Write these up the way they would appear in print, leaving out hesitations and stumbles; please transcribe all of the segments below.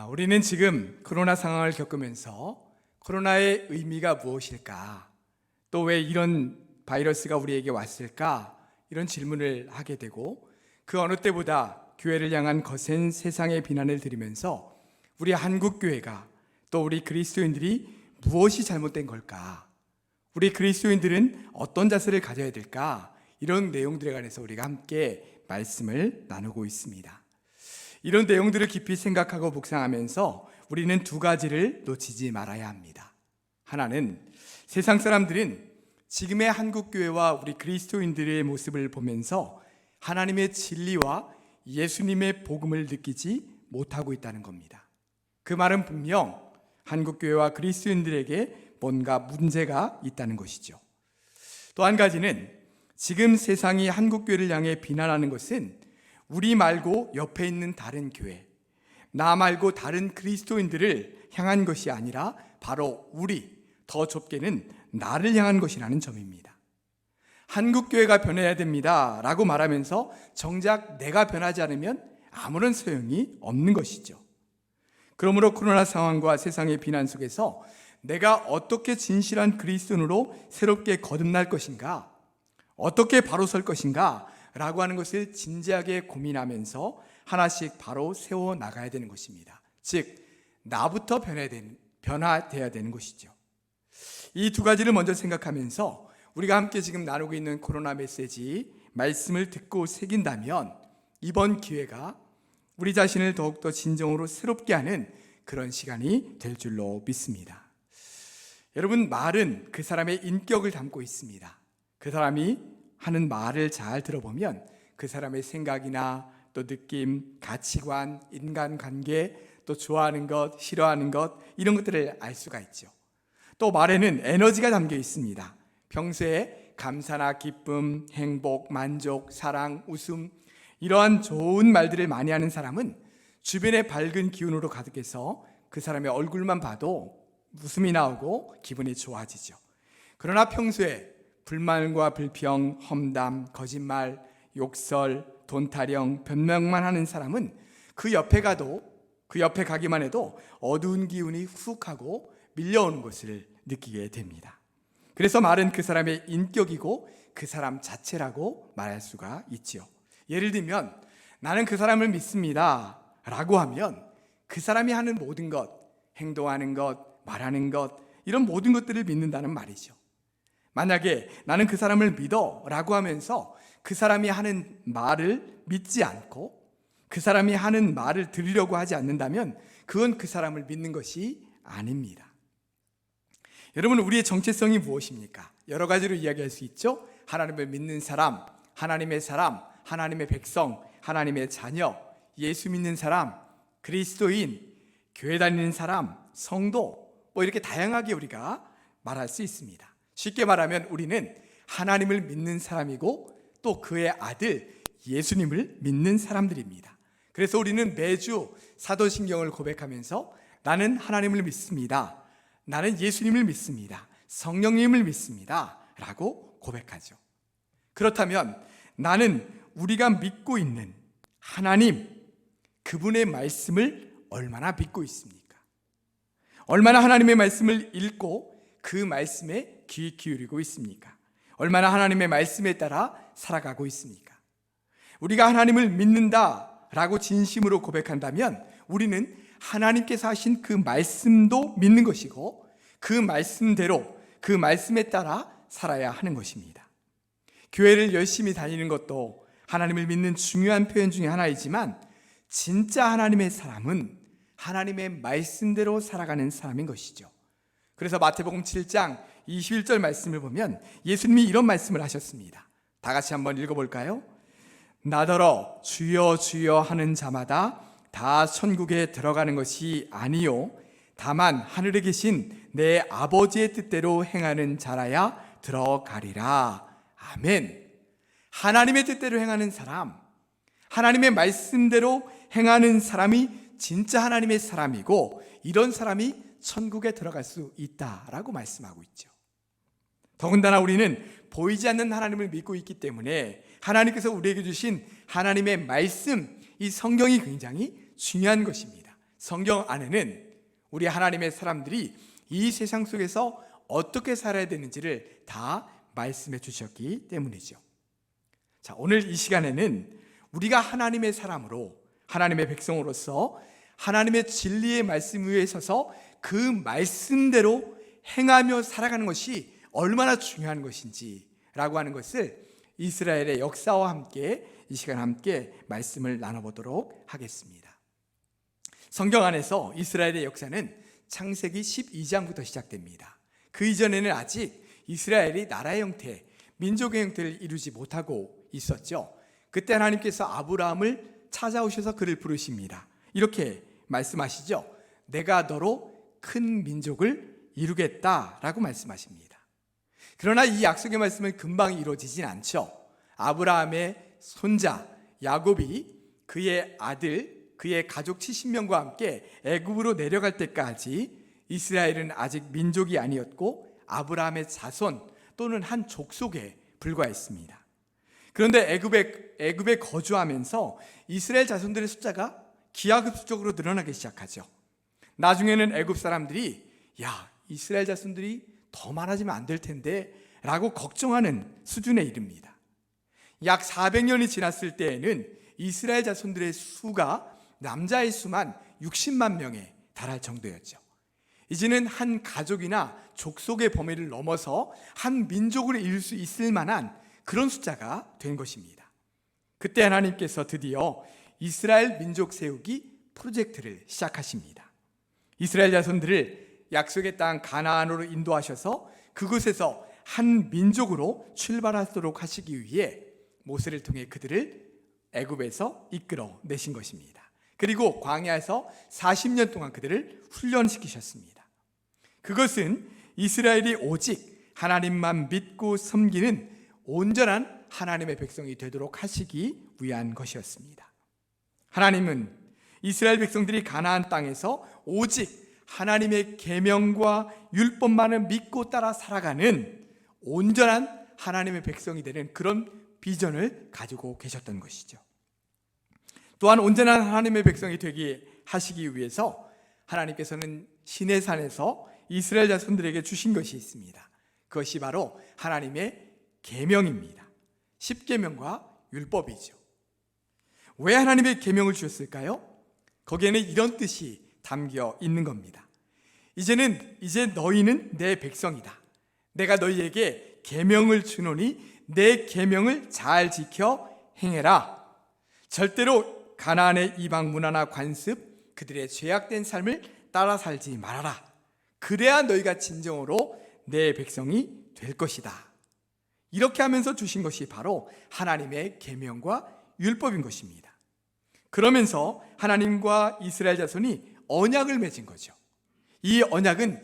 우리는 지금 코로나 상황을 겪으면서 코로나의 의미가 무엇일까? 또 왜 이런 바이러스가 우리에게 왔을까? 이런 질문을 하게 되고 그 어느 때보다 교회를 향한 거센 세상의 비난을 들으면서 우리 한국교회가 또 우리 그리스도인들이 무엇이 잘못된 걸까? 우리 그리스도인들은 어떤 자세를 가져야 될까? 이런 내용들에 관해서 우리가 함께 말씀을 나누고 있습니다. 이런 내용들을 깊이 생각하고 묵상하면서 우리는 두 가지를 놓치지 말아야 합니다. 하나는 세상 사람들은 지금의 한국교회와 우리 그리스도인들의 모습을 보면서 하나님의 진리와 예수님의 복음을 느끼지 못하고 있다는 겁니다. 그 말은 분명 한국교회와 그리스도인들에게 뭔가 문제가 있다는 것이죠. 또 한 가지는 지금 세상이 한국교회를 향해 비난하는 것은 우리 말고 옆에 있는 다른 교회, 나 말고 다른 그리스도인들을 향한 것이 아니라 바로 우리, 더 좁게는 나를 향한 것이라는 점입니다. 한국교회가 변해야 됩니다 라고 말하면서 정작 내가 변하지 않으면 아무런 소용이 없는 것이죠. 그러므로 코로나 상황과 세상의 비난 속에서 내가 어떻게 진실한 그리스도인으로 새롭게 거듭날 것인가, 어떻게 바로 설 것인가 라고 하는 것을 진지하게 고민하면서 하나씩 바로 세워나가야 되는 것입니다. 즉 나부터 변화되어야 되는 것이죠. 이 두 가지를 먼저 생각하면서 우리가 함께 지금 나누고 있는 코로나 메시지 말씀을 듣고 새긴다면 이번 기회가 우리 자신을 더욱더 진정으로 새롭게 하는 그런 시간이 될 줄로 믿습니다. 여러분, 말은 그 사람의 인격을 담고 있습니다. 그 사람이 하는 말을 잘 들어보면 그 사람의 생각이나 또 느낌, 가치관, 인간관계, 또 좋아하는 것, 싫어하는 것 이런 것들을 알 수가 있죠. 또 말에는 에너지가 담겨 있습니다. 평소에 감사나 기쁨, 행복, 만족, 사랑, 웃음 이러한 좋은 말들을 많이 하는 사람은 주변의 밝은 기운으로 가득해서 그 사람의 얼굴만 봐도 웃음이 나오고 기분이 좋아지죠. 그러나 평소에 불만과 불평, 험담, 거짓말, 욕설, 돈타령, 변명만 하는 사람은 그 옆에 가기만 해도 어두운 기운이 훅 하고 밀려오는 것을 느끼게 됩니다. 그래서 말은 그 사람의 인격이고 그 사람 자체라고 말할 수가 있지요. 예를 들면 나는 그 사람을 믿습니다 라고 하면 그 사람이 하는 모든 것, 행동하는 것, 말하는 것 이런 모든 것들을 믿는다는 말이죠. 만약에 나는 그 사람을 믿어 라고 하면서 그 사람이 하는 말을 믿지 않고 그 사람이 하는 말을 들으려고 하지 않는다면 그건 그 사람을 믿는 것이 아닙니다. 여러분, 우리의 정체성이 무엇입니까? 여러 가지로 이야기할 수 있죠. 하나님을 믿는 사람, 하나님의 백성, 하나님의 자녀, 예수 믿는 사람, 그리스도인, 교회 다니는 사람, 성도 이렇게 다양하게 우리가 말할 수 있습니다. 쉽게 말하면 우리는 하나님을 믿는 사람이고 또 그의 아들 예수님을 믿는 사람들입니다. 그래서 우리는 매주 사도신경을 고백하면서 나는 하나님을 믿습니다, 나는 예수님을 믿습니다, 성령님을 믿습니다 라고 고백하죠. 그렇다면 나는 우리가 믿고 있는 하나님, 그분의 말씀을 얼마나 믿고 있습니까? 얼마나 하나님의 말씀을 읽고 그 말씀에 귀 기울이고 있습니까? 얼마나 하나님의 말씀에 따라 살아가고 있습니까? 우리가 하나님을 믿는다라고 진심으로 고백한다면 우리는 하나님께서 하신 그 말씀도 믿는 것이고 그 말씀대로 그 말씀에 따라 살아야 하는 것입니다. 교회를 열심히 다니는 것도 하나님을 믿는 중요한 표현 중에 하나이지만 진짜 하나님의 사람은 하나님의 말씀대로 살아가는 사람인 것이죠. 그래서 마태복음 7장 21절 말씀을 보면 예수님이 이런 말씀을 하셨습니다. 다 같이 한번 읽어볼까요? 나더러 주여 주여 하는 자마다 다 천국에 들어가는 것이 아니요 다만 하늘에 계신 내 아버지의 뜻대로 행하는 자라야 들어가리라. 아멘. 하나님의 뜻대로 행하는 사람, 하나님의 말씀대로 행하는 사람이 진짜 하나님의 사람이고 이런 사람이 천국에 들어갈 수 있다라고 말씀하고 있죠. 더군다나 우리는 보이지 않는 하나님을 믿고 있기 때문에 하나님께서 우리에게 주신 하나님의 말씀, 이 성경이 굉장히 중요한 것입니다. 성경 안에는 우리 하나님의 사람들이 이 세상 속에서 어떻게 살아야 되는지를 다 말씀해 주셨기 때문이죠. 자, 오늘 이 시간에는 우리가 하나님의 사람으로, 하나님의 백성으로서 하나님의 진리의 말씀 위에 서서 그 말씀대로 행하며 살아가는 것이 얼마나 중요한 것인지 라고 하는 것을 이스라엘의 역사와 함께 이 시간 함께 말씀을 나눠보도록 하겠습니다. 성경 안에서 이스라엘의 역사는 창세기 12장부터 시작됩니다. 그 이전에는 아직 이스라엘이 나라의 형태, 민족의 형태를 이루지 못하고 있었죠. 그때 하나님께서 아브라함을 찾아오셔서 그를 부르십니다. 이렇게 말씀하시죠. 내가 너로 큰 민족을 이루겠다라고 말씀하십니다. 그러나 이 약속의 말씀은 금방 이루어지진 않죠. 아브라함의 손자 야곱이 그의 아들, 그의 가족 70명과 함께 애굽으로 내려갈 때까지 이스라엘은 아직 민족이 아니었고 아브라함의 자손 또는 한 족속에 불과했습니다. 그런데 애굽에 거주하면서 이스라엘 자손들의 숫자가 기하급수적으로 늘어나기 시작하죠. 나중에는 애굽 사람들이 이스라엘 자손들이 더 많아지면 안 될 텐데 라고 걱정하는 수준에 이릅니다. 약 400년이 지났을 때에는 이스라엘 자손들의 수가 남자의 수만 60만 명에 달할 정도였죠. 이제는 한 가족이나 족속의 범위를 넘어서 한 민족을 이룰 수 있을 만한 그런 숫자가 된 것입니다. 그때 하나님께서 드디어 이스라엘 민족 세우기 프로젝트를 시작하십니다. 이스라엘 자손들을 약속의 땅 가나안으로 인도하셔서 그곳에서 한 민족으로 출발하도록 하시기 위해 모세를 통해 그들을 애굽에서 이끌어 내신 것입니다. 그리고 광야에서 40년 동안 그들을 훈련시키셨습니다. 그것은 이스라엘이 오직 하나님만 믿고 섬기는 온전한 하나님의 백성이 되도록 하시기 위한 것이었습니다. 하나님은 이스라엘 백성들이 가나안 땅에서 오직 하나님의 계명과 율법만을 믿고 따라 살아가는 온전한 하나님의 백성이 되는 그런 비전을 가지고 계셨던 것이죠. 또한 온전한 하나님의 백성이 되게 하시기 위해서 하나님께서는 시내산에서 이스라엘 자손들에게 주신 것이 있습니다. 그것이 바로 하나님의 계명입니다. 십계명과 율법이죠. 왜 하나님의 계명을 주셨을까요? 거기에는 이런 뜻이 담겨 있는 겁니다. 이제 너희는 내 백성이다. 내가 너희에게 계명을 주노니 내 계명을 잘 지켜 행해라. 절대로 가나안의 이방 문화나 관습, 그들의 죄악된 삶을 따라 살지 말아라. 그래야 너희가 진정으로 내 백성이 될 것이다. 이렇게 하면서 주신 것이 바로 하나님의 계명과 율법인 것입니다. 그러면서 하나님과 이스라엘 자손이 언약을 맺은 거죠. 이 언약은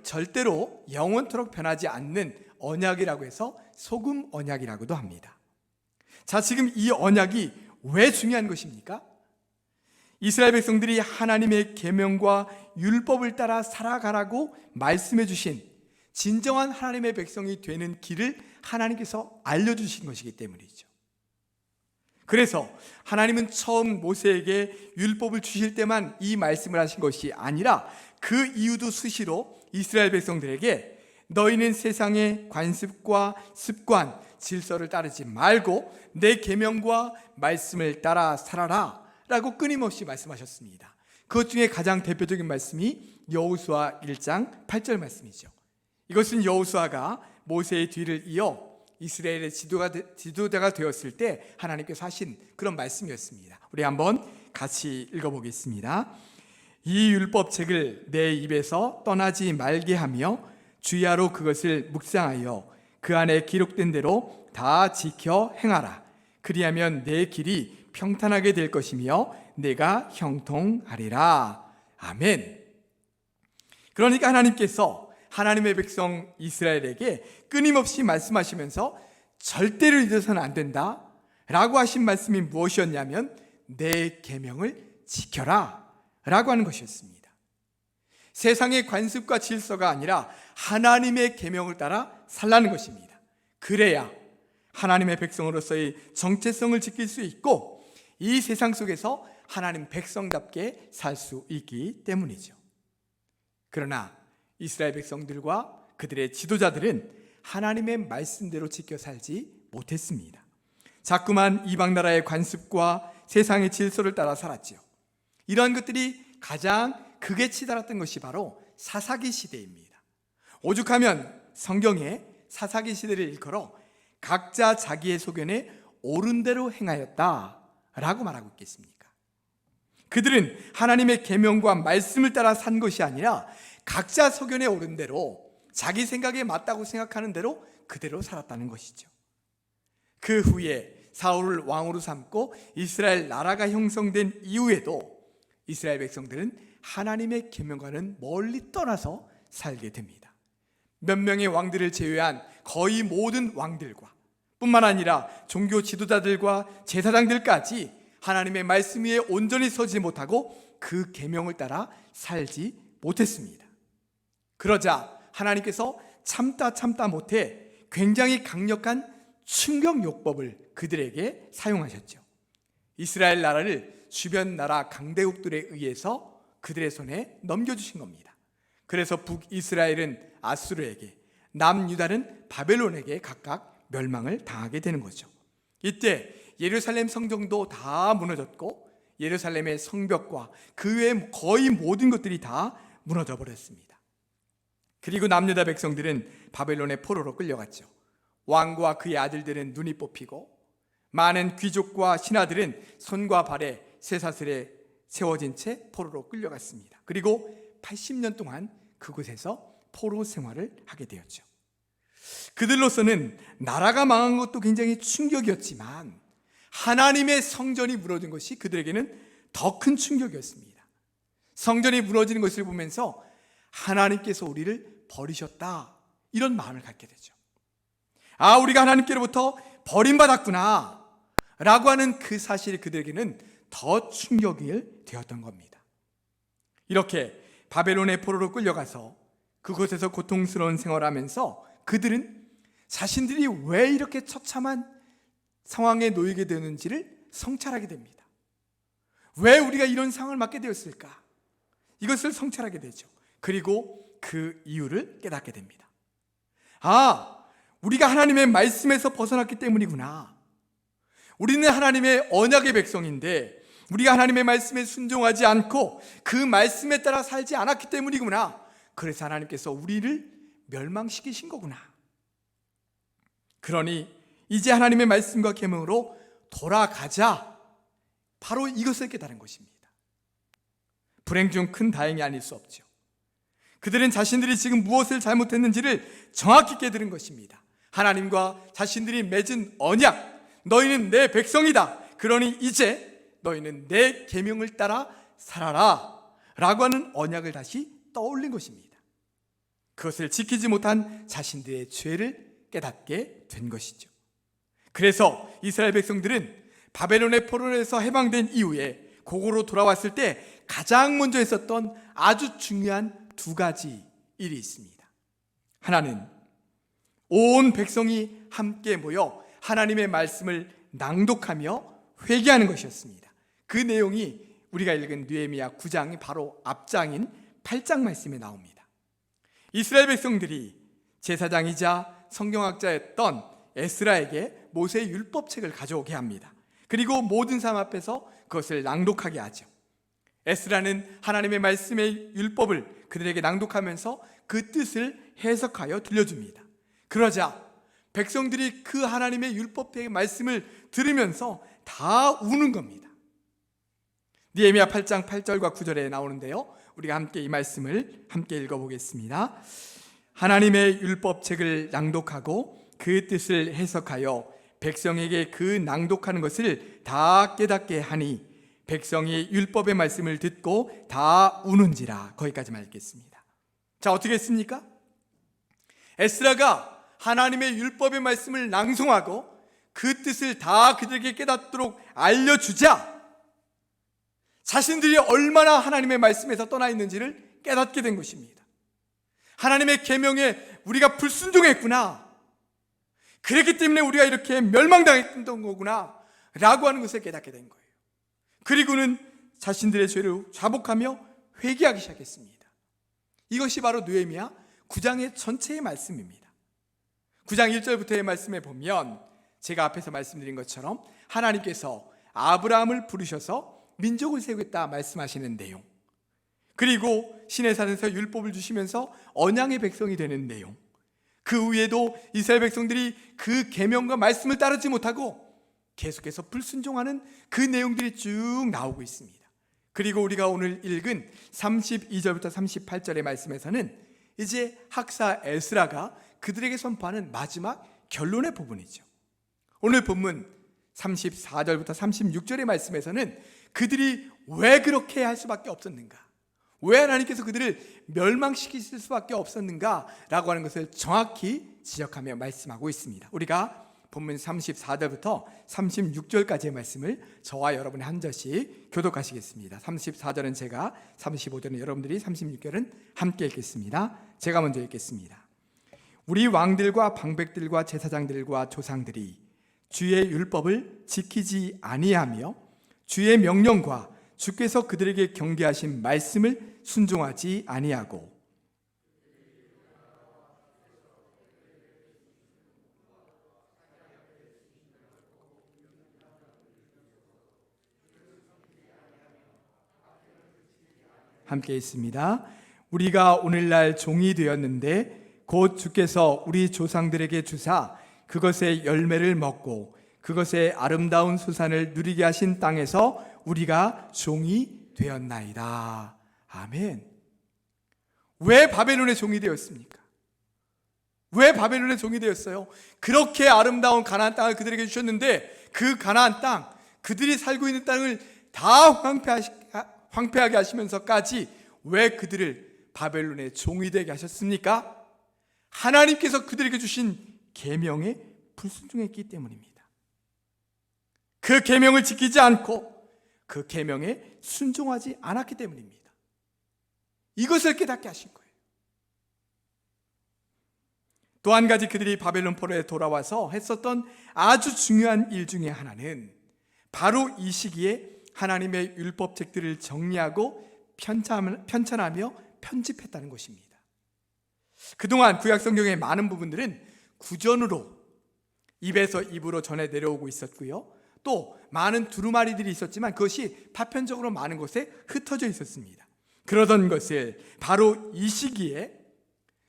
절대로 영원토록 변하지 않는 언약이라고 해서 소금 언약이라고도 합니다. 자, 지금 이 언약이 왜 중요한 것입니까? 이스라엘 백성들이 하나님의 계명과 율법을 따라 살아가라고 말씀해 주신 진정한 하나님의 백성이 되는 길을 하나님께서 알려주신 것이기 때문이죠. 그래서 하나님은 처음 모세에게 율법을 주실 때만 이 말씀을 하신 것이 아니라 그 이후도 수시로 이스라엘 백성들에게 너희는 세상의 관습과 습관, 질서를 따르지 말고 내 계명과 말씀을 따라 살아라 라고 끊임없이 말씀하셨습니다. 그것 중에 가장 대표적인 말씀이 여호수아 1장 8절 말씀이죠. 이것은 여호수아가 모세의 뒤를 이어 이스라엘의 지도자가 되었을 때 하나님께서 하신 그런 말씀이었습니다. 우리 한번 같이 읽어보겠습니다. 이 율법책을 내 입에서 떠나지 말게 하며 주야로 그것을 묵상하여 그 안에 기록된 대로 다 지켜 행하라. 그리하면 내 길이 평탄하게 될 것이며 내가 형통하리라. 아멘. 그러니까 하나님께서 하나님의 백성 이스라엘에게 끊임없이 말씀하시면서 절대로 잊어서는 안 된다 라고 하신 말씀이 무엇이었냐면 내 계명을 지켜라 라고 하는 것이었습니다. 세상의 관습과 질서가 아니라 하나님의 계명을 따라 살라는 것입니다. 그래야 하나님의 백성으로서의 정체성을 지킬 수 있고 이 세상 속에서 하나님 백성답게 살 수 있기 때문이죠. 그러나 이스라엘 백성들과 그들의 지도자들은 하나님의 말씀대로 지켜 살지 못했습니다. 자꾸만 이방 나라의 관습과 세상의 질서를 따라 살았지요. 이러한 것들이 가장 극에 치달았던 것이 바로 사사기 시대입니다. 오죽하면 성경에 사사기 시대를 일컬어 각자 자기의 소견에 옳은 대로 행하였다라고 말하고 있겠습니까? 그들은 하나님의 계명과 말씀을 따라 산 것이 아니라 각자 소견에 옳은 대로 자기 생각에 맞다고 생각하는 대로 그대로 살았다는 것이죠. 그 후에 사울을 왕으로 삼고 이스라엘 나라가 형성된 이후에도 이스라엘 백성들은 하나님의 계명과는 멀리 떠나서 살게 됩니다. 몇 명의 왕들을 제외한 거의 모든 왕들과 뿐만 아니라 종교 지도자들과 제사장들까지 하나님의 말씀 위에 온전히 서지 못하고 그 계명을 따라 살지 못했습니다. 그러자 하나님께서 참다 못해 굉장히 강력한 충격요법을 그들에게 사용하셨죠. 이스라엘 나라를 주변 나라 강대국들에 의해서 그들의 손에 넘겨주신 겁니다. 그래서 북이스라엘은 아수르에게, 남유다는 바벨론에게 각각 멸망을 당하게 되는 거죠. 이때 예루살렘 성전도 다 무너졌고 예루살렘의 성벽과 그 외의 거의 모든 것들이 다 무너져 버렸습니다. 그리고 남유다 백성들은 바벨론의 포로로 끌려갔죠. 왕과 그의 아들들은 눈이 뽑히고 많은 귀족과 신하들은 손과 발에 쇠사슬에 세워진 채 포로로 끌려갔습니다. 그리고 80년 동안 그곳에서 포로 생활을 하게 되었죠. 그들로서는 나라가 망한 것도 굉장히 충격이었지만 하나님의 성전이 무너진 것이 그들에게는 더 큰 충격이었습니다. 성전이 무너지는 것을 보면서 하나님께서 우리를 버리셨다, 이런 마음을 갖게 되죠. 아, 우리가 하나님께로부터 버림받았구나 라고 하는 그 사실이 그들에게는 더 충격이 되었던 겁니다. 이렇게 바벨론의 포로로 끌려가서 그곳에서 고통스러운 생활을 하면서 그들은 자신들이 왜 이렇게 처참한 상황에 놓이게 되는지를 성찰하게 됩니다. 왜 우리가 이런 상황을 맞게 되었을까? 이것을 성찰하게 되죠. 그리고 그 이유를 깨닫게 됩니다. 아, 우리가 하나님의 말씀에서 벗어났기 때문이구나. 우리는 하나님의 언약의 백성인데 우리가 하나님의 말씀에 순종하지 않고 그 말씀에 따라 살지 않았기 때문이구나. 그래서 하나님께서 우리를 멸망시키신 거구나. 그러니 이제 하나님의 말씀과 계명으로 돌아가자. 바로 이것을 깨달은 것입니다. 불행 중 큰 다행이 아닐 수 없죠. 그들은 자신들이 지금 무엇을 잘못했는지를 정확히 깨달은 것입니다. 하나님과 자신들이 맺은 언약, 너희는 내 백성이다. 그러니 이제 너희는 내 계명을 따라 살아라 라고 하는 언약을 다시 떠올린 것입니다. 그것을 지키지 못한 자신들의 죄를 깨닫게 된 것이죠. 그래서 이스라엘 백성들은 바벨론의 포로에서 해방된 이후에 고국으로 돌아왔을 때 가장 먼저 했었던 아주 중요한 두 가지 일이 있습니다. 하나는 온 백성이 함께 모여 하나님의 말씀을 낭독하며 회개하는 것이었습니다. 그 내용이 우리가 읽은 느헤미야 9장이 바로 앞장인 8장 말씀에 나옵니다. 이스라엘 백성들이 제사장이자 성경학자였던 에스라에게 모세의 율법책을 가져오게 합니다. 그리고 모든 사람 앞에서 그것을 낭독하게 하죠. 에스라는 하나님의 말씀의 율법을 그들에게 낭독하면서 그 뜻을 해석하여 들려줍니다. 그러자 백성들이 그 하나님의 율법의 말씀을 들으면서 다 우는 겁니다. 느헤미야 8장 8절과 9절에 나오는데요, 우리가 함께 이 말씀을 함께 읽어보겠습니다. 하나님의 율법책을 낭독하고 그 뜻을 해석하여 백성에게 그 낭독하는 것을 다 깨닫게 하니 백성이 율법의 말씀을 듣고 다 우는지라. 거기까지만 읽겠습니다. 자, 어떻게 했습니까? 에스라가 하나님의 율법의 말씀을 낭송하고 그 뜻을 다 그들에게 깨닫도록 알려주자 자신들이 얼마나 하나님의 말씀에서 떠나 있는지를 깨닫게 된 것입니다. 하나님의 계명에 우리가 불순종했구나, 그랬기 때문에 우리가 이렇게 멸망당했던 거구나 라고 하는 것을 깨닫게 된 거예요. 그리고는 자신들의 죄를 자복하며 회개하기 시작했습니다. 이것이 바로 느헤미야 9장의 전체의 말씀입니다. 9장 1절부터의 말씀에 보면 제가 앞에서 말씀드린 것처럼 하나님께서 아브라함을 부르셔서 민족을 세우겠다 말씀하시는 내용, 그리고 시내산에서 율법을 주시면서 언약의 백성이 되는 내용, 그 위에도 이스라엘 백성들이 그 계명과 말씀을 따르지 못하고 계속해서 불순종하는 그 내용들이 쭉 나오고 있습니다. 그리고 우리가 오늘 읽은 32절부터 38절의 말씀에서는 이제 학사 에스라가 그들에게 선포하는 마지막 결론의 부분이죠. 오늘 본문 34절부터 36절의 말씀에서는 그들이 왜 그렇게 할 수밖에 없었는가, 왜 하나님께서 그들을 멸망시키실 수밖에 없었는가 라고 하는 것을 정확히 지적하며 말씀하고 있습니다. 우리가 본문 34절부터 36절까지의 말씀을 저와 여러분이 한 절씩 교독하시겠습니다. 34절은 제가, 35절은 여러분들이, 36절은 함께 읽겠습니다. 제가 먼저 읽겠습니다. 우리 왕들과 방백들과 제사장들과 조상들이 주의 율법을 지키지 아니하며 주의 명령과 주께서 그들에게 경계하신 말씀을 순종하지 아니하고 함께 있습니다. 우리가 오늘날 종이 되었는데 곧 주께서 우리 조상들에게 주사 그것의 열매를 먹고 그것의 아름다운 수산을 누리게 하신 땅에서 우리가 종이 되었나이다. 아멘. 왜 바벨론의 종이 되었습니까? 왜 바벨론의 종이 되었어요? 그렇게 아름다운 가나안 땅을 그들에게 주셨는데 그 가나안 땅, 그들이 살고 있는 땅을 다 황폐하게 하시면서까지 왜 그들을 바벨론의 종이 되게 하셨습니까? 하나님께서 그들에게 주신 계명에 불순종했기 때문입니다. 그 계명을 지키지 않고 그 계명에 순종하지 않았기 때문입니다. 이것을 깨닫게 하신 거예요. 또 한 가지 그들이 바벨론 포로에 돌아와서 했었던 아주 중요한 일 중에 하나는 바로 이 시기에 하나님의 율법책들을 정리하고 편찬하며 편집했다는 것입니다. 그동안 구약 성경의 많은 부분들은 구전으로 입에서 입으로 전해 내려오고 있었고요, 또 많은 두루마리들이 있었지만 그것이 파편적으로 많은 곳에 흩어져 있었습니다. 그러던 것을 바로 이 시기에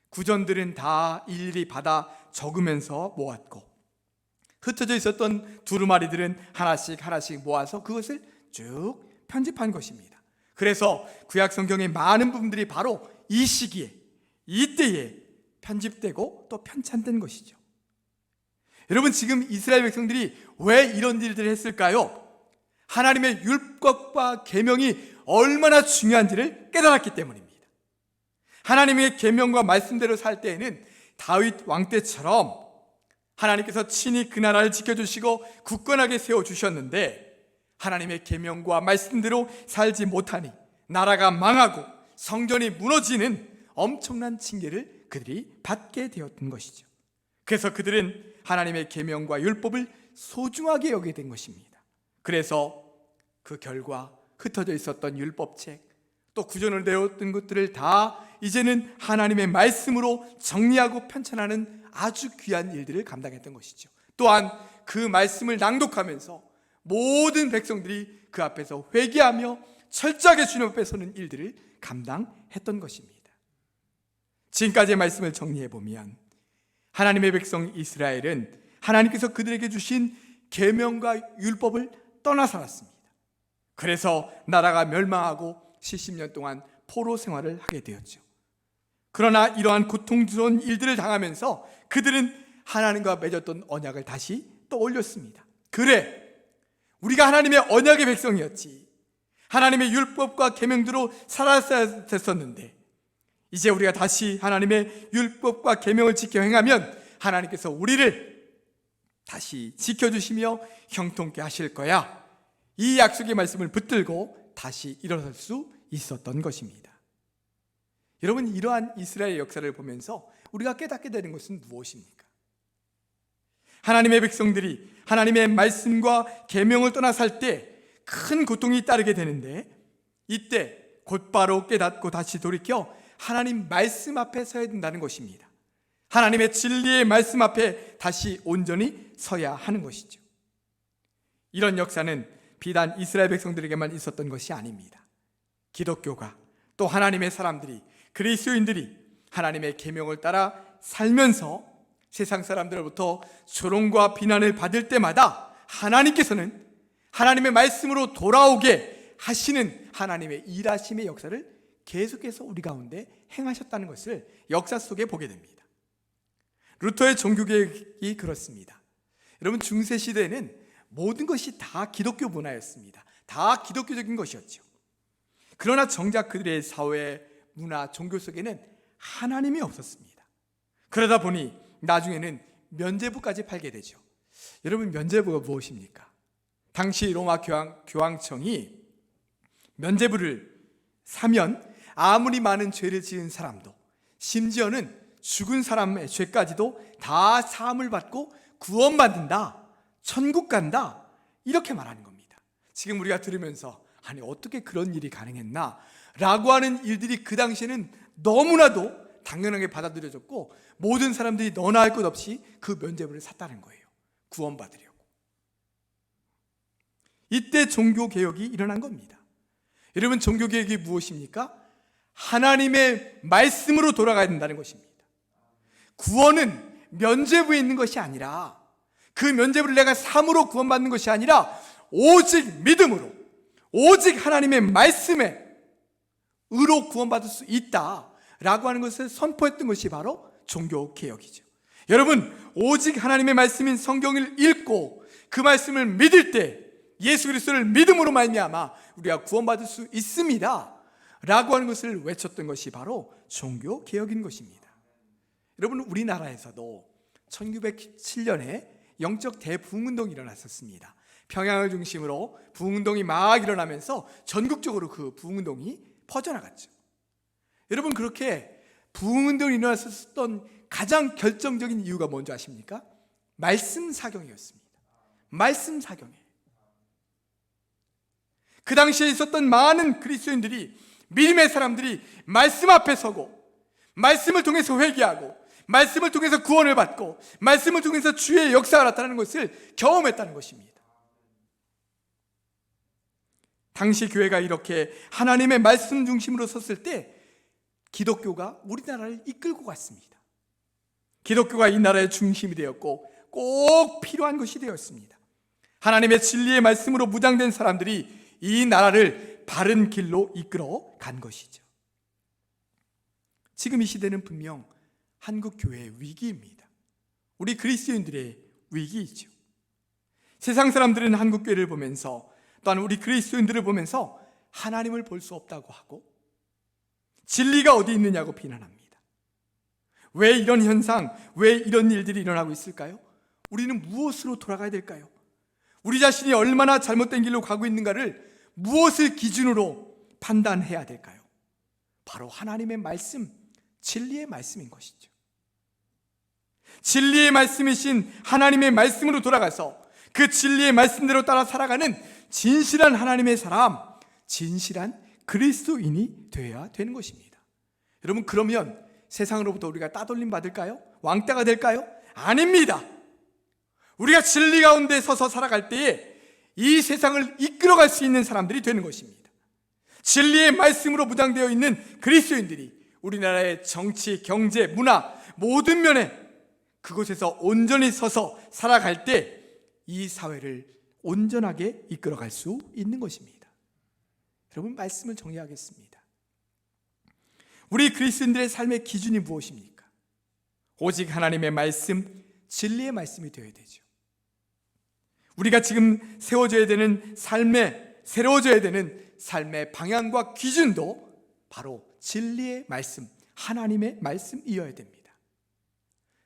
구전들은 다 일일이 받아 적으면서 모았고 흩어져 있었던 두루마리들은 하나씩 하나씩 모아서 그것을 쭉 편집한 것입니다. 그래서 구약 성경의 많은 부분들이 바로 이 시기에, 이때에 편집되고 또 편찬된 것이죠. 여러분, 지금 이스라엘 백성들이 왜 이런 일들을 했을까요? 하나님의 율법과 계명이 얼마나 중요한지를 깨달았기 때문입니다. 하나님의 계명과 말씀대로 살 때에는 다윗 왕 때처럼 하나님께서 친히 그 나라를 지켜주시고 굳건하게 세워주셨는데 하나님의 계명과 말씀대로 살지 못하니 나라가 망하고 성전이 무너지는 엄청난 징계를 그들이 받게 되었던 것이죠. 그래서 그들은 하나님의 계명과 율법을 소중하게 여기게 된 것입니다. 그래서 그 결과 흩어져 있었던 율법책, 또 구전을 내었던 것들을 다 이제는 하나님의 말씀으로 정리하고 편찬하는 아주 귀한 일들을 감당했던 것이죠. 또한 그 말씀을 낭독하면서 모든 백성들이 그 앞에서 회개하며 철저하게 주님 앞에 서는 일들을 감당했던 것입니다. 지금까지의 말씀을 정리해보면 하나님의 백성 이스라엘은 하나님께서 그들에게 주신 계명과 율법을 떠나 살았습니다. 그래서 나라가 멸망하고 70년 동안 포로 생활을 하게 되었죠. 그러나 이러한 고통스러운 일들을 당하면서 그들은 하나님과 맺었던 언약을 다시 떠올렸습니다. 그래, 우리가 하나님의 언약의 백성이었지, 하나님의 율법과 계명대로 살았어야 됐었는데 이제 우리가 다시 하나님의 율법과 계명을 지켜 행하면 하나님께서 우리를 다시 지켜주시며 형통케 하실 거야. 이 약속의 말씀을 붙들고 다시 일어설 수 있었던 것입니다. 여러분, 이러한 이스라엘 역사를 보면서 우리가 깨닫게 되는 것은 무엇입니까? 하나님의 백성들이 하나님의 말씀과 계명을 떠나 살 때 큰 고통이 따르게 되는데 이때 곧바로 깨닫고 다시 돌이켜 하나님 말씀 앞에 서야 된다는 것입니다. 하나님의 진리의 말씀 앞에 다시 온전히 서야 하는 것이죠. 이런 역사는 비단 이스라엘 백성들에게만 있었던 것이 아닙니다. 기독교가 또 하나님의 사람들이, 그리스도인들이 하나님의 계명을 따라 살면서 세상 사람들로부터 조롱과 비난을 받을 때마다 하나님께서는 하나님의 말씀으로 돌아오게 하시는 하나님의 일하심의 역사를 계속해서 우리 가운데 행하셨다는 것을 역사 속에 보게 됩니다. 루터의 종교개혁이 그렇습니다. 여러분, 중세시대에는 모든 것이 다 기독교 문화였습니다. 다 기독교적인 것이었죠. 그러나 정작 그들의 사회, 문화, 종교 속에는 하나님이 없었습니다. 그러다 보니 나중에는 면죄부까지 팔게 되죠. 여러분, 면죄부가 무엇입니까? 당시 로마 교황청이 면죄부를 사면 아무리 많은 죄를 지은 사람도, 심지어는 죽은 사람의 죄까지도 다 사함을 받고 구원받는다, 천국 간다, 이렇게 말하는 겁니다. 지금 우리가 들으면서 아니 어떻게 그런 일이 가능했나 라고 하는 일들이 그 당시에는 너무나도 당연하게 받아들여졌고 모든 사람들이 너나 할 것 없이 그 면죄부를 샀다는 거예요. 구원받으려고. 이때 종교개혁이 일어난 겁니다. 여러분, 종교개혁이 무엇입니까? 하나님의 말씀으로 돌아가야 된다는 것입니다. 구원은 면죄부에 있는 것이 아니라, 그 면죄부를 내가 삼으로 구원받는 것이 아니라 오직 믿음으로, 오직 하나님의 말씀에 의로 구원받을 수 있다라고 하는 것을 선포했던 것이 바로 종교개혁이죠. 여러분, 오직 하나님의 말씀인 성경을 읽고 그 말씀을 믿을 때 예수 그리스도를 믿음으로 말미암아 우리가 구원받을 수 있습니다 라고 하는 것을 외쳤던 것이 바로 종교개혁인 것입니다. 여러분, 우리나라에서도 1907년에 영적 대부흥운동이 일어났었습니다. 평양을 중심으로 부흥운동이 막 일어나면서 전국적으로 그 부흥운동이 퍼져나갔죠. 여러분, 그렇게 부흥운동이 일어났었던 가장 결정적인 이유가 뭔지 아십니까? 말씀 사경이었습니다. 말씀 사경이에요. 그 당시에 있었던 많은 그리스도인들이, 믿음의 사람들이 말씀 앞에 서고 말씀을 통해서 회개하고 말씀을 통해서 구원을 받고 말씀을 통해서 주의 역사가 나타나는 것을 경험했다는 것입니다. 당시 교회가 이렇게 하나님의 말씀 중심으로 섰을 때 기독교가 우리나라를 이끌고 갔습니다. 기독교가 이 나라의 중심이 되었고 꼭 필요한 것이 되었습니다. 하나님의 진리의 말씀으로 무장된 사람들이 이 나라를 바른 길로 이끌어 간 것이죠. 지금 이 시대는 분명 한국 교회의 위기입니다. 우리 그리스도인들의 위기이죠. 세상 사람들은 한국 교회를 보면서, 또한 우리 그리스도인들을 보면서 하나님을 볼 수 없다고 하고 진리가 어디 있느냐고 비난합니다. 왜 이런 현상, 왜 이런 일들이 일어나고 있을까요? 우리는 무엇으로 돌아가야 될까요? 우리 자신이 얼마나 잘못된 길로 가고 있는가를 무엇을 기준으로 판단해야 될까요? 바로 하나님의 말씀, 진리의 말씀인 것이죠. 진리의 말씀이신 하나님의 말씀으로 돌아가서 그 진리의 말씀대로 따라 살아가는 진실한 하나님의 사람, 진실한 그리스도인이 되어야 되는 것입니다. 여러분, 그러면 세상으로부터 우리가 따돌림 받을까요? 왕따가 될까요? 아닙니다. 우리가 진리 가운데 서서 살아갈 때에 이 세상을 이끌어갈 수 있는 사람들이 되는 것입니다. 진리의 말씀으로 무장되어 있는 그리스도인들이 우리나라의 정치, 경제, 문화 모든 면에 그곳에서 온전히 서서 살아갈 때 이 사회를 온전하게 이끌어갈 수 있는 것입니다. 여러분, 말씀을 정리하겠습니다. 우리 그리스도인들의 삶의 기준이 무엇입니까? 오직 하나님의 말씀, 진리의 말씀이 되어야 되죠. 우리가 지금 세워져야 되는 새로워져야 되는 삶의 방향과 기준도 바로 진리의 말씀, 하나님의 말씀이어야 됩니다.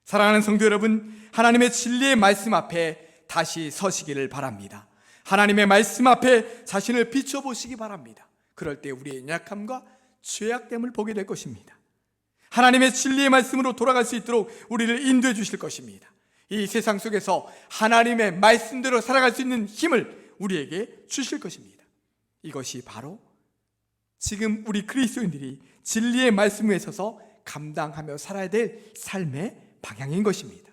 사랑하는 성도 여러분, 하나님의 진리의 말씀 앞에 다시 서시기를 바랍니다. 하나님의 말씀 앞에 자신을 비춰보시기 바랍니다. 그럴 때 우리의 약함과 죄악됨을 보게 될 것입니다. 하나님의 진리의 말씀으로 돌아갈 수 있도록 우리를 인도해 주실 것입니다. 이 세상 속에서 하나님의 말씀대로 살아갈 수 있는 힘을 우리에게 주실 것입니다. 이것이 바로 지금 우리 그리스도인들이 진리의 말씀 위에 서서 감당하며 살아야 될 삶의 방향인 것입니다.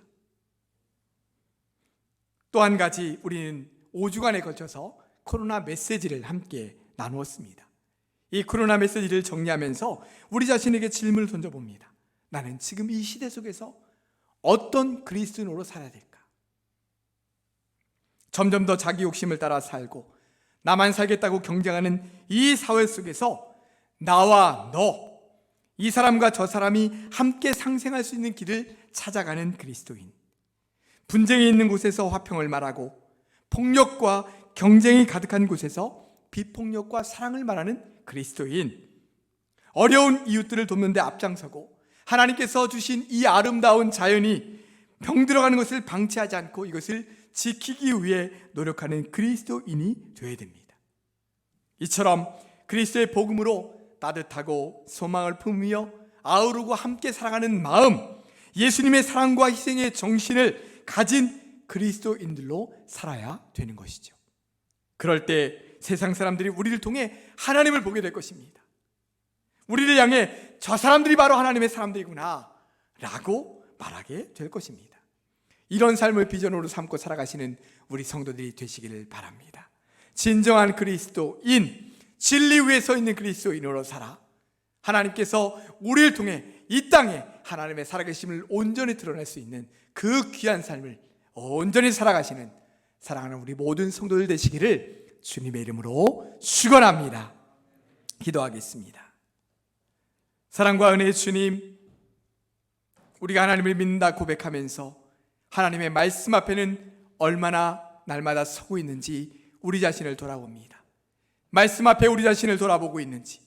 또 한 가지, 우리는 5주간에 걸쳐서 코로나 메시지를 함께 나누었습니다. 이 코로나 메시지를 정리하면서 우리 자신에게 질문을 던져봅니다. 나는 지금 이 시대 속에서 어떤 그리스도인으로 살아야 될까? 점점 더 자기 욕심을 따라 살고 나만 살겠다고 경쟁하는 이 사회 속에서 나와 너, 이 사람과 저 사람이 함께 상생할 수 있는 길을 찾아가는 그리스도인, 분쟁이 있는 곳에서 화평을 말하고 폭력과 경쟁이 가득한 곳에서 비폭력과 사랑을 말하는 그리스도인, 어려운 이웃들을 돕는 데 앞장서고 하나님께서 주신 이 아름다운 자연이 병들어가는 것을 방치하지 않고 이것을 지키기 위해 노력하는 그리스도인이 되어야 됩니다. 이처럼 그리스도의 복음으로 따뜻하고 소망을 품으며 아우르고 함께 사랑하는 마음, 예수님의 사랑과 희생의 정신을 가진 그리스도인들로 살아야 되는 것이죠. 그럴 때 세상 사람들이 우리를 통해 하나님을 보게 될 것입니다. 우리를 향해 저 사람들이 바로 하나님의 사람들이구나 라고 말하게 될 것입니다. 이런 삶을 비전으로 삼고 살아가시는 우리 성도들이 되시기를 바랍니다. 진정한 그리스도인, 진리 위에 서 있는 그리스도인으로 살아 하나님께서 우리를 통해 이 땅에 하나님의 살아계심을 온전히 드러낼 수 있는 그 귀한 삶을 온전히 살아가시는 사랑하는 우리 모든 성도들 되시기를 주님의 이름으로 축원합니다. 기도하겠습니다. 사랑과 은혜의 주님, 우리가 하나님을 믿는다 고백하면서 하나님의 말씀 앞에는 얼마나 날마다 서고 있는지 우리 자신을 돌아봅니다. 말씀 앞에 우리 자신을 돌아보고 있는지,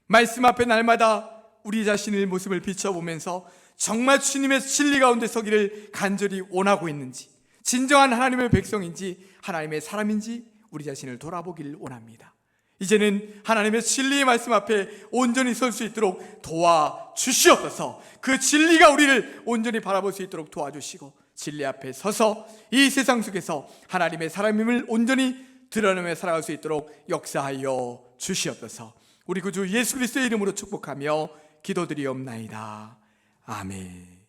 말씀 앞에 날마다 우리 자신의 모습을 비춰보면서 정말 주님의 진리 가운데 서기를 간절히 원하고 있는지, 진정한 하나님의 백성인지 하나님의 사람인지 우리 자신을 돌아보기를 원합니다. 이제는 하나님의 진리의 말씀 앞에 온전히 설 수 있도록 도와주시옵소서. 그 진리가 우리를 온전히 바라볼 수 있도록 도와주시고 진리 앞에 서서 이 세상 속에서 하나님의 사람임을 온전히 드러내며 살아갈 수 있도록 역사하여 주시옵소서. 우리 구주 예수 그리스도의 이름으로 축복하며 기도드리옵나이다. 아멘.